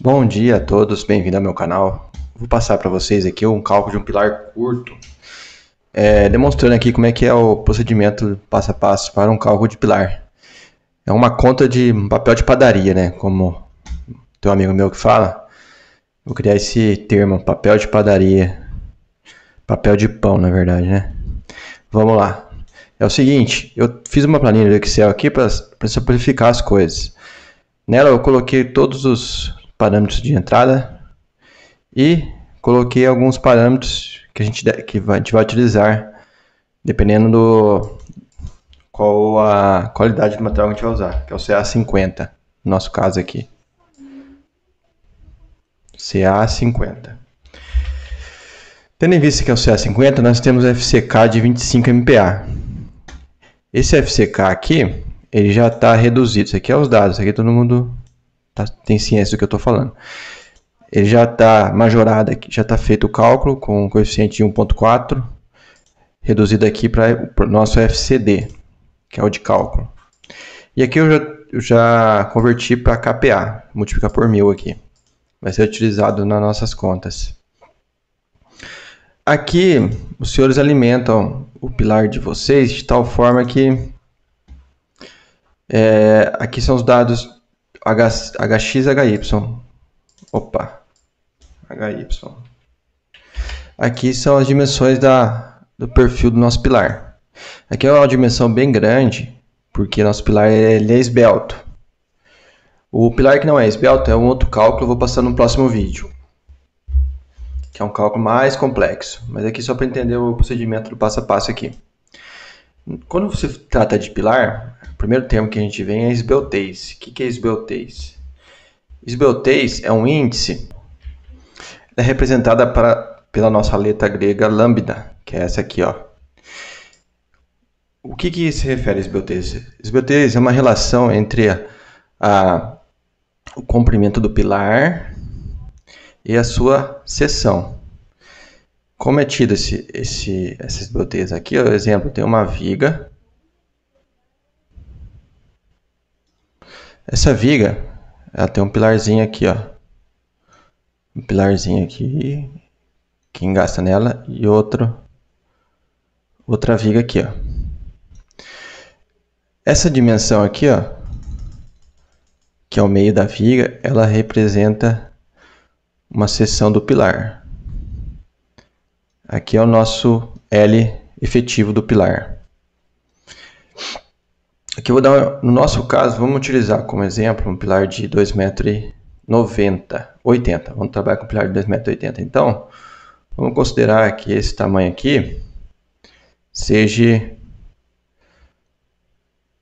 Bom dia a todos, bem-vindo ao meu canal. Vou passar para vocês aqui um cálculo de um pilar curto, demonstrando aqui como é que é o procedimento passo a passo para um cálculo de pilar. É uma conta de papel de padaria, né? Como tem um amigo meu que fala. Vou criar esse termo, papel de padaria. Papel de pão, na verdade, né? Vamos lá. É o seguinte, eu fiz uma planilha do Excel aqui para simplificar as coisas. Nela eu coloquei todos os parâmetros de entrada e coloquei alguns parâmetros que a gente vai utilizar dependendo do qual a qualidade do material que a gente vai usar, que é o CA50, no nosso caso aqui. CA50. Tendo em vista que é o CA50, nós temos FCK de 25 MPa. Esse FCK aqui, ele já está reduzido. Isso aqui é os dados, isso aqui todo mundo tem ciência do que eu estou falando. Ele já está majorado aqui, já está feito o cálculo com coeficiente de 1.4, reduzido aqui para o nosso FCD, que é o de cálculo. E aqui eu já converti para KPa, multiplicar por 1000 aqui. Vai ser utilizado nas nossas contas. Aqui, os senhores alimentam o pilar de vocês de tal forma que aqui são os dados HX e HY. Opa, HY. Aqui são as dimensões do perfil do nosso pilar. Aqui é uma dimensão bem grande, porque nosso pilar ele é esbelto. O pilar que não é esbelto é um outro cálculo, eu vou passar no próximo vídeo, que é um cálculo mais complexo. Mas aqui só para entender o procedimento do passo a passo aqui. Quando você trata de pilar, o primeiro termo que a gente vê é esbeltez. O que é esbeltez? Esbeltez é um índice, é representada pela nossa letra grega lambda, que é essa aqui, ó. O que se refere a esbeltez? Esbeltez é uma relação entre o comprimento do pilar e a sua seção. Como é tido essa esbeltez aqui? Por exemplo, tem uma viga. Essa viga, ela tem um pilarzinho aqui, ó. Um pilarzinho aqui que engasta nela e outra viga aqui, ó. Essa dimensão aqui, ó, que é o meio da viga, ela representa uma seção do pilar. Aqui é o nosso L efetivo do pilar. Aqui eu vou dar, no nosso caso, vamos utilizar como exemplo um pilar de 2,90 m, 80. Vamos trabalhar com um pilar de 2,80 m. Então, vamos considerar que esse tamanho aqui seja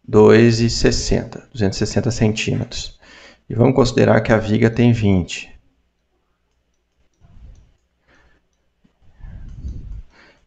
260 centímetros. E vamos considerar que a viga tem 20.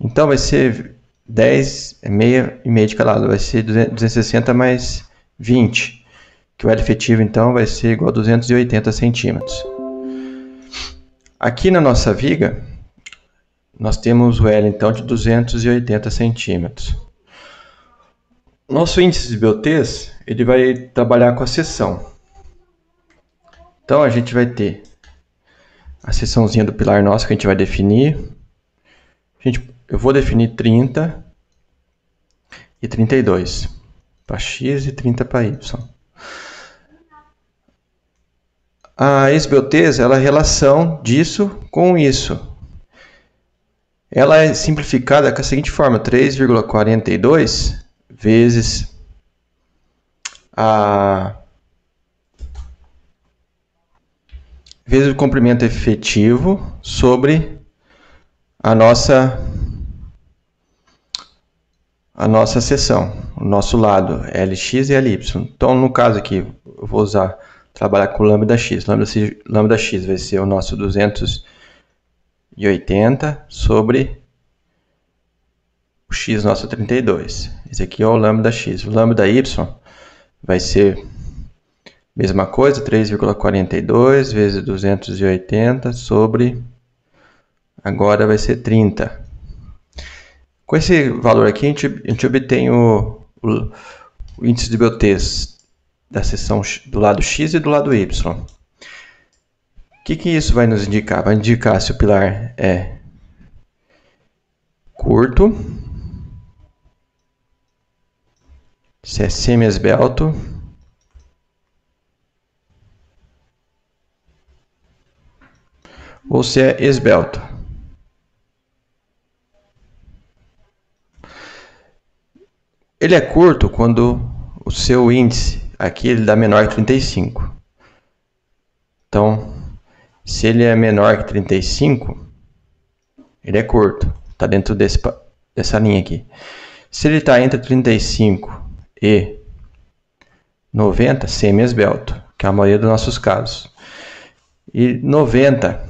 Então vai ser 10, meio de cada lado, vai ser 260 mais 20, que o L efetivo então vai ser igual a 280 centímetros. Aqui na nossa viga, nós temos o L então de 280 centímetros. Nosso índice de esbeltez, ele vai trabalhar com a seção. Então a gente vai ter a seçãozinha do pilar nosso que a gente vai definir. Eu vou definir 30 e 32 para x e 30 para y. A esbeltez ela é a relação disso com isso. Ela é simplificada com a seguinte forma: 3,42 vezes o comprimento efetivo sobre a nossa seção, o nosso lado, Lx e Ly. Então, no caso aqui, eu vou trabalhar com lambda x. Lambda x vai ser o nosso 280 sobre o x nosso 32. Esse aqui é o lambda x. O lambda y vai ser mesma coisa, 3,42 vezes 280 sobre, agora vai ser 30. Com esse valor aqui, a gente obtém o índice de esbeltez da seção do lado x e do lado y. que isso vai nos indicar? Vai indicar se o pilar é curto, se é semi-esbelto, ou se é esbelto. Ele é curto quando o seu índice aqui ele dá menor que 35. Então, se ele é menor que 35, ele é curto. Está dentro dessa linha aqui. Se ele está entre 35 e 90, semi-esbelto, que é a maioria dos nossos casos. E 90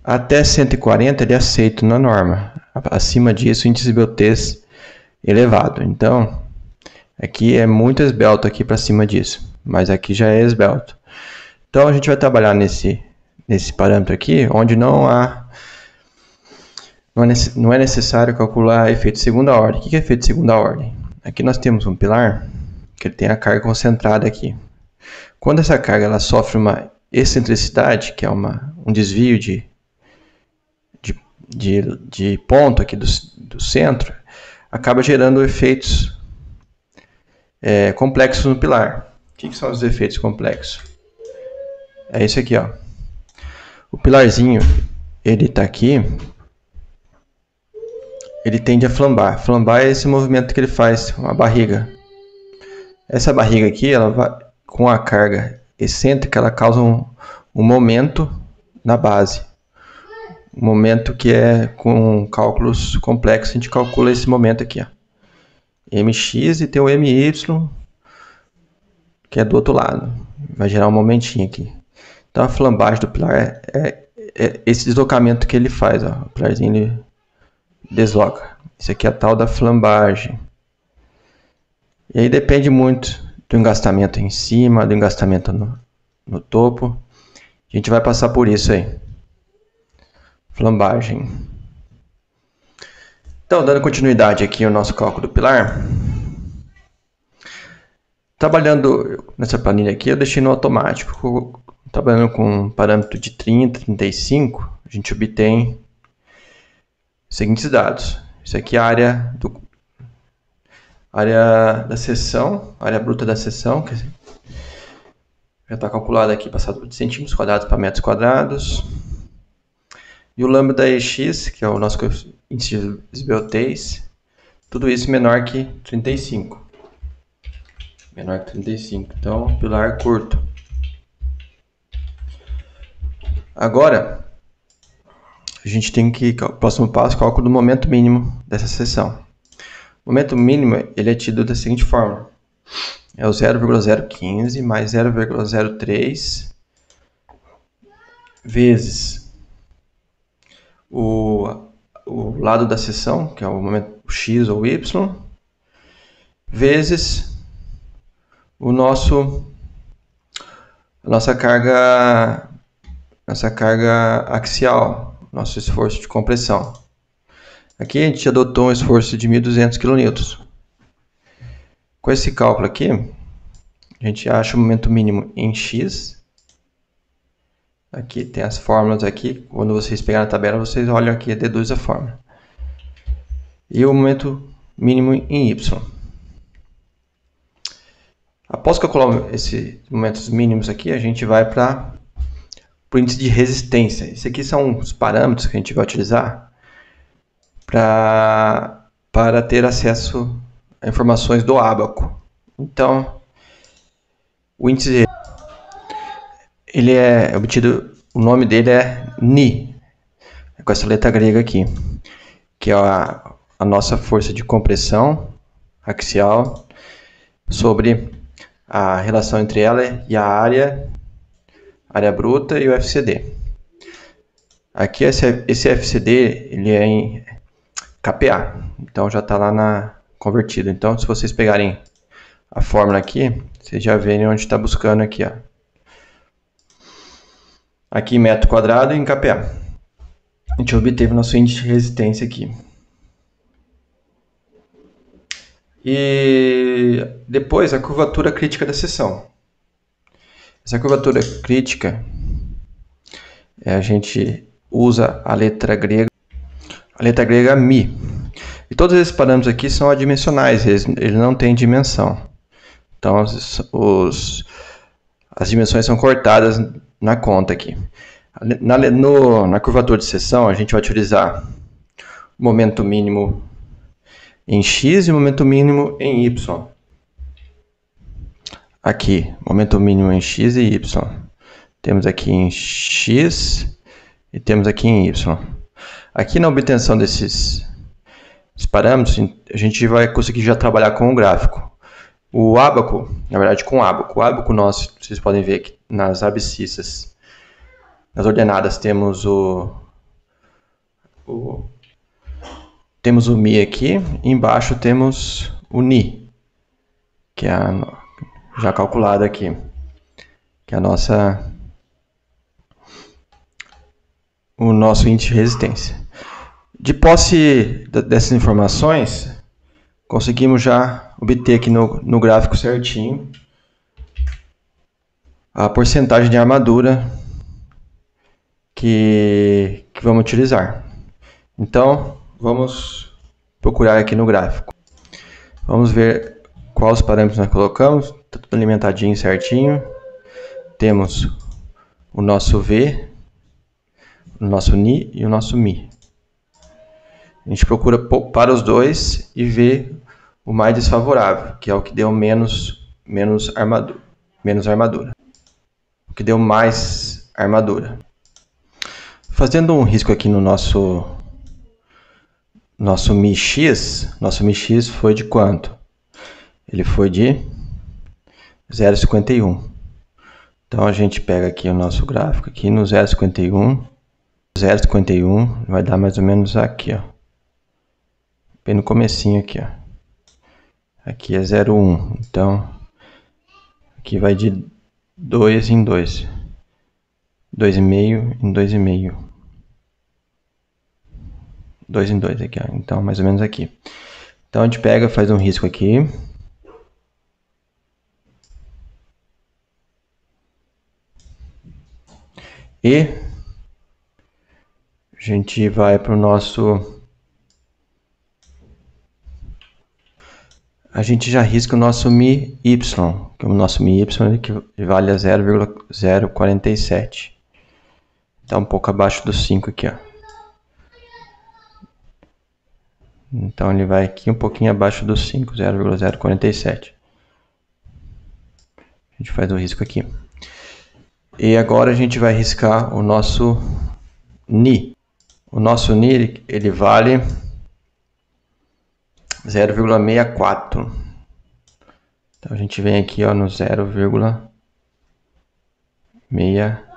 até 140 ele é aceito na norma. Acima disso, índice de esbeltez elevado. Então, aqui é muito esbelto aqui para cima disso, mas aqui já é esbelto. Então, a gente vai trabalhar nesse parâmetro aqui, onde não é necessário calcular efeito de segunda ordem. O que é efeito de segunda ordem? Aqui nós temos um pilar que ele tem a carga concentrada aqui. Quando essa carga ela sofre uma excentricidade, que é um desvio de ponto aqui do centro, acaba gerando efeitos complexos no pilar. O que são os efeitos complexos? É isso aqui, ó. O pilarzinho, ele está aqui, ele tende a flambar. Flambar é esse movimento que ele faz, uma barriga. Essa barriga aqui, ela vai, com a carga excêntrica, ela causa um momento na base. Um momento que é com cálculos complexos, a gente calcula esse momento aqui, ó. Mx, e tem o My, que é do outro lado. Vai gerar um momentinho aqui. Então a flambagem do pilar é esse deslocamento que ele faz, ó. O pilarzinho ele desloca. Isso aqui é a tal da flambagem. E aí depende muito do engastamento em cima, do engastamento no topo. A gente vai passar por isso aí. Flambagem. Então, dando continuidade aqui ao nosso cálculo do pilar. Trabalhando nessa planilha aqui, eu deixei no automático. Trabalhando com um parâmetro de 30, 35, a gente obtém os seguintes dados. Isso aqui é a área da seção, área bruta da seção, que já está calculada aqui, passado de centímetros quadrados para metros quadrados. E o lambda EX, que é o nosso índice de esbeltez, tudo isso menor que 35. Menor que 35, então pilar curto. Agora, a gente tem que, próximo passo, cálculo do momento mínimo dessa seção. O momento mínimo ele é tido da seguinte forma. É o 0,015 mais 0,03 vezes o lado da seção, que é o momento x ou y, vezes a nossa carga axial, nosso esforço de compressão. Aqui a gente adotou um esforço de 1.200 kN. Com esse cálculo aqui, a gente acha o momento mínimo em x. Aqui tem as fórmulas aqui. Quando vocês pegarem a tabela, vocês olham aqui e deduzem a fórmula. E o momento mínimo em y. Após calcular esses momentos mínimos aqui, a gente vai para o índice de resistência. Esses aqui são os parâmetros que a gente vai utilizar para ter acesso a informações do ábaco. Então, o índice ele é obtido, o nome dele é Ni, com essa letra grega aqui, que é a nossa força de compressão axial sobre a relação entre ela e a área bruta e o FCD. Aqui esse FCD ele é em kPa, então já está lá convertido. Então, se vocês pegarem a fórmula aqui, vocês já veem onde está buscando aqui, ó. Aqui metro quadrado em kPa. A gente obteve nosso índice de resistência aqui. E depois a curvatura crítica da seção. Essa curvatura crítica, a gente usa a letra grega Mi. E todos esses parâmetros aqui são adimensionais, eles não têm dimensão. Então as dimensões são cortadas na conta aqui. Na curvatura de seção, a gente vai utilizar o momento mínimo em X e o momento mínimo em Y. Aqui, momento mínimo em X e Y. Temos aqui em X e temos aqui em Y. Aqui na obtenção desses parâmetros, a gente vai conseguir já trabalhar com o gráfico. O ábaco, na verdade com o ábaco nosso, vocês podem ver aqui nas abscissas, nas ordenadas temos temos o Mi aqui, e embaixo temos o Ni, que é já calculado aqui, que é o nosso índice de resistência. De posse dessas informações, conseguimos já obter aqui no gráfico certinho a porcentagem de armadura que vamos utilizar. Então, vamos procurar aqui no gráfico. Vamos ver quais parâmetros nós colocamos. Está tudo alimentadinho certinho. Temos o nosso V, o nosso Ni e o nosso Mi. A gente procura para os dois e vê o mais desfavorável, que é o que deu menos armadura. O que deu mais armadura. Fazendo um risco aqui no nosso Mi-X, nosso Mi-X foi de quanto? Ele foi de 0,51. Então a gente pega aqui o nosso gráfico aqui no 0,51. 0,51 vai dar mais ou menos aqui, ó. Bem no comecinho aqui, ó. Aqui é 0,1. Então aqui vai de 2 em 2. 2,5 em 2,5. 2 em 2 aqui, ó. Então mais ou menos aqui. Então a gente pega, faz um risco aqui. E a gente vai para o nosso... A gente já risca o nosso Mi Y, que o nosso Mi Y equivale a 0,047. Está um pouco abaixo do 5 aqui, ó. Então ele vai aqui um pouquinho abaixo do 5, 0,047. A gente faz o risco aqui. E agora a gente vai riscar o nosso Ni. O nosso Ni, ele vale 0,64. Então a gente vem aqui, ó, no 0,6.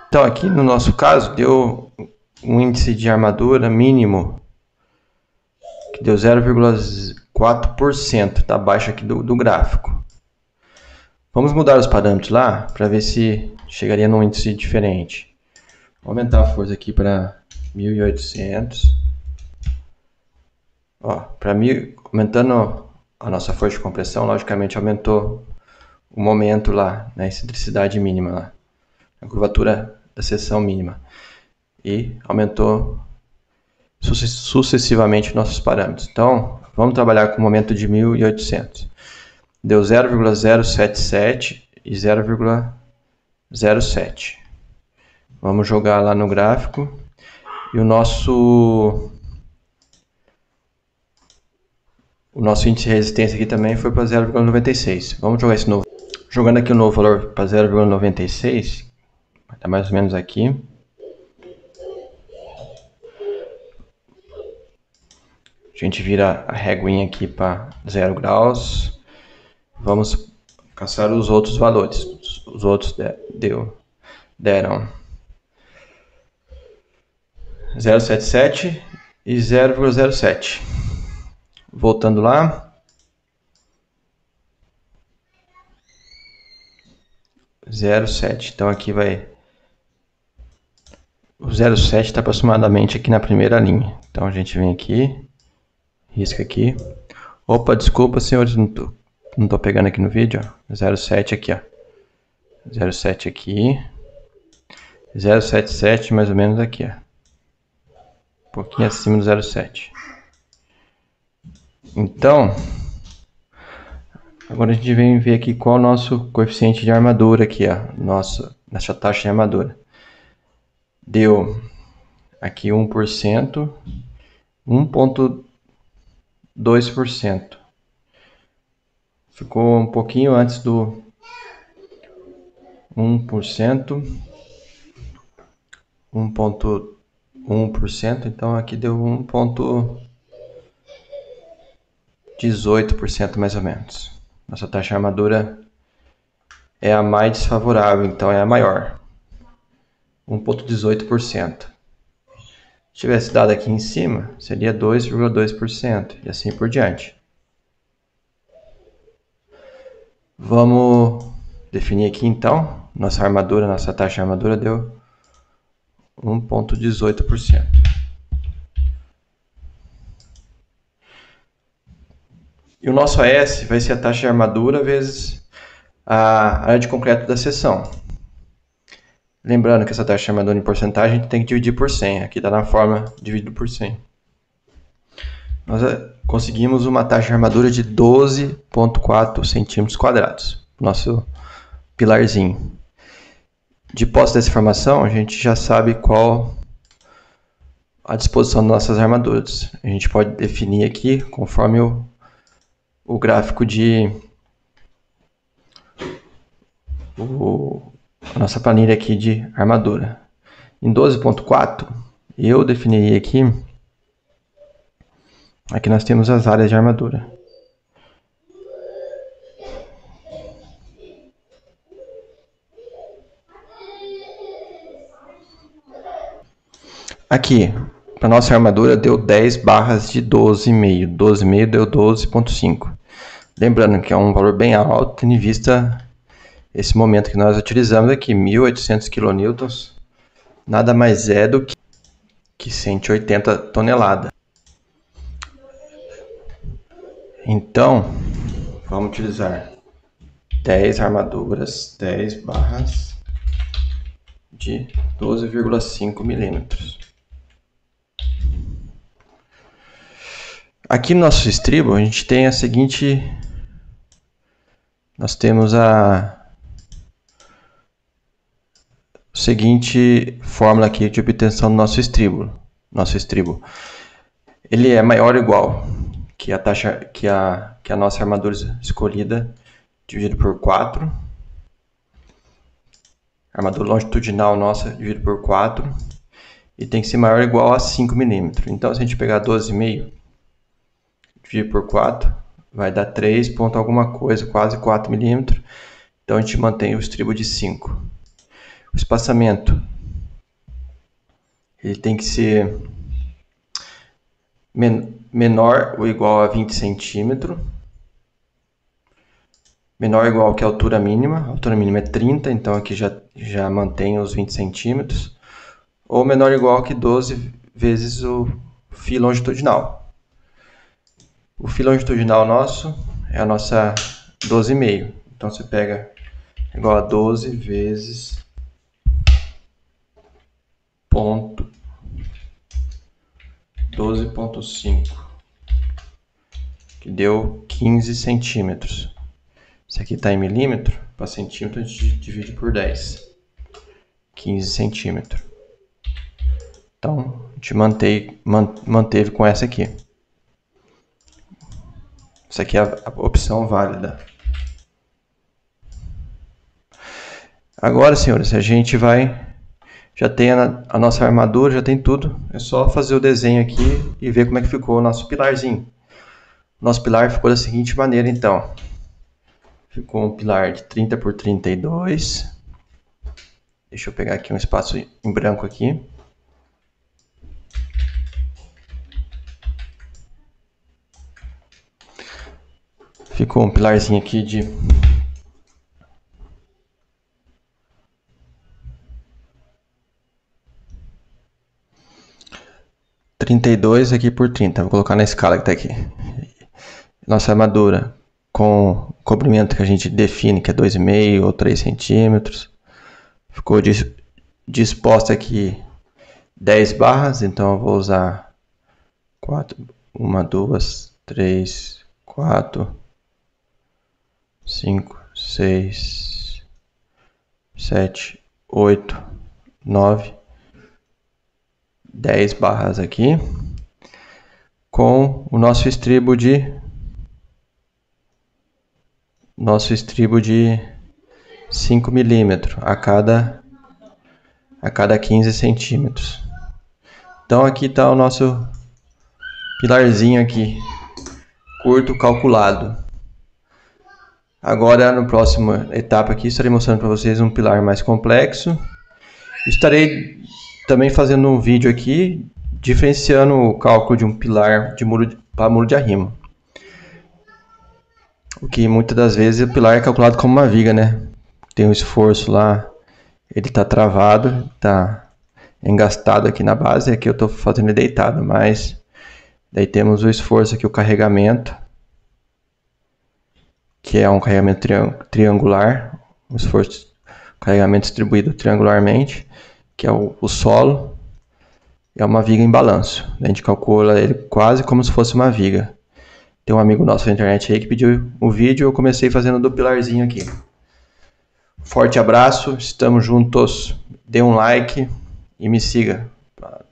Então aqui no nosso caso deu um índice de armadura mínimo que deu 0,4%, tá abaixo aqui do gráfico. Vamos mudar os parâmetros lá para ver se chegaria num índice diferente. Vou aumentar a força aqui para 1800. Ó, aumentando a nossa força de compressão, logicamente aumentou o momento lá, na excentricidade mínima lá, a curvatura da seção mínima, e aumentou sucessivamente nossos parâmetros. Então vamos trabalhar com o momento de 1800. Deu 0,077 e 0,07. Vamos jogar lá no gráfico. E o nosso índice de resistência aqui também foi para 0,96. Vamos jogar esse novo. Jogando aqui o novo valor para 0,96. Vai estar mais ou menos aqui. A gente vira a reguinha aqui para 0 graus. Vamos caçar os outros valores. Os outros deram 0,77 e 0,07. Voltando lá. 0,7. Então aqui vai... O 0,7 está aproximadamente aqui na primeira linha. Então a gente vem aqui. Risca aqui. Opa, desculpa, senhores. Não tô pegando aqui no vídeo, ó. 0,7 aqui, ó. 0,7 aqui. 0,77 mais ou menos aqui, ó. Um pouquinho acima do 0,7. Então, agora a gente vem ver aqui qual é o nosso coeficiente de armadura aqui, ó. Nossa taxa de armadura. Deu aqui 1%, 1,2%. Ficou um pouquinho antes do 1%, 1,1%, então aqui deu 1,18% mais ou menos. Nossa taxa de armadura é a mais desfavorável, então é a maior. 1,18%. Se tivesse dado aqui em cima, seria 2,2% e assim por diante. Vamos definir aqui então. Nossa taxa de armadura deu 1,18%. E o nosso AS vai ser a taxa de armadura vezes a área de concreto da seção. Lembrando que essa taxa de armadura em porcentagem a gente tem que dividir por 100. Aqui está na fórmula dividido por 100. Nós conseguimos uma taxa de armadura de 12,4 centímetros quadrados. Nosso pilarzinho. De posse dessa informação, a gente já sabe qual a disposição das nossas armaduras. A gente pode definir aqui conforme o gráfico a nossa planilha aqui de armadura. Em 12.4, eu definiria aqui nós temos as áreas de armadura. Aqui, para nossa armadura deu 10 barras de 12,5. 12,5 deu 12,5. Lembrando que é um valor bem alto, tendo em vista esse momento que nós utilizamos aqui, 1.800 kN, nada mais é do que 180 toneladas. Então, vamos utilizar 10 armaduras, 10 barras de 12,5 milímetros. Aqui no nosso estribo, a gente tem a seguinte... Nós temos a seguinte fórmula aqui de obtenção do nosso estribo. Ele é maior ou igual que a taxa que a nossa armadura escolhida dividido por 4. Armadura longitudinal nossa dividido por 4. E tem que ser maior ou igual a 5 milímetros. Então, se a gente pegar 12,5 dividido por 4, vai dar 3 ponto alguma coisa, quase 4 milímetros. Então, a gente mantém o estribo de 5. O espaçamento ele tem que ser menor ou igual a 20 centímetros. Menor ou igual que a altura mínima. A altura mínima é 30, então aqui já mantém os 20 centímetros. Ou menor ou igual que 12 vezes o φ longitudinal. O φ longitudinal nosso é a nossa 12,5. Então você pega igual a 12 vezes ponto 12,5, que deu 15 centímetros. Isso aqui está em milímetro, para centímetro a gente divide por 10. 15 centímetros. Então, a gente manteve com essa aqui. Essa aqui é a opção válida. Agora, senhores, a gente já tem a nossa armadura, já tem tudo. É só fazer o desenho aqui e ver como é que ficou o nosso pilarzinho. O nosso pilar ficou da seguinte maneira, então. Ficou um pilar de 30 por 32. Deixa eu pegar aqui um espaço em branco aqui. Ficou um pilarzinho aqui de 32 aqui por 30. Vou colocar na escala que está aqui. Nossa armadura com o comprimento que a gente define, que é 2,5 ou 3 centímetros. Ficou disposta aqui 10 barras, então eu vou usar 1, 2, 3, 4, 5, 6, 7, 8, 9, 10 barras aqui, com o nosso estribo de 5 milímetros a cada 15 centímetros. Então aqui está o nosso pilarzinho aqui, curto calculado. Agora, na próxima etapa aqui, estarei mostrando para vocês um pilar mais complexo. Estarei também fazendo um vídeo aqui, diferenciando o cálculo de um pilar para muro de arrimo. O que muitas das vezes o pilar é calculado como uma viga, né? Tem um esforço lá, ele está travado, está engastado aqui na base, aqui eu estou fazendo ele deitado, mas daí temos o esforço aqui, o carregamento, que é um carregamento triangular, um esforço, carregamento distribuído triangularmente, que é o solo, é uma viga em balanço. A gente calcula ele quase como se fosse uma viga. Tem um amigo nosso na internet aí que pediu o vídeo, eu comecei fazendo do pilarzinho aqui. Forte abraço, estamos juntos, dê um like e me siga.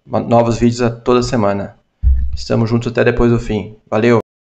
Novos vídeos a toda semana. Estamos juntos até depois do fim. Valeu!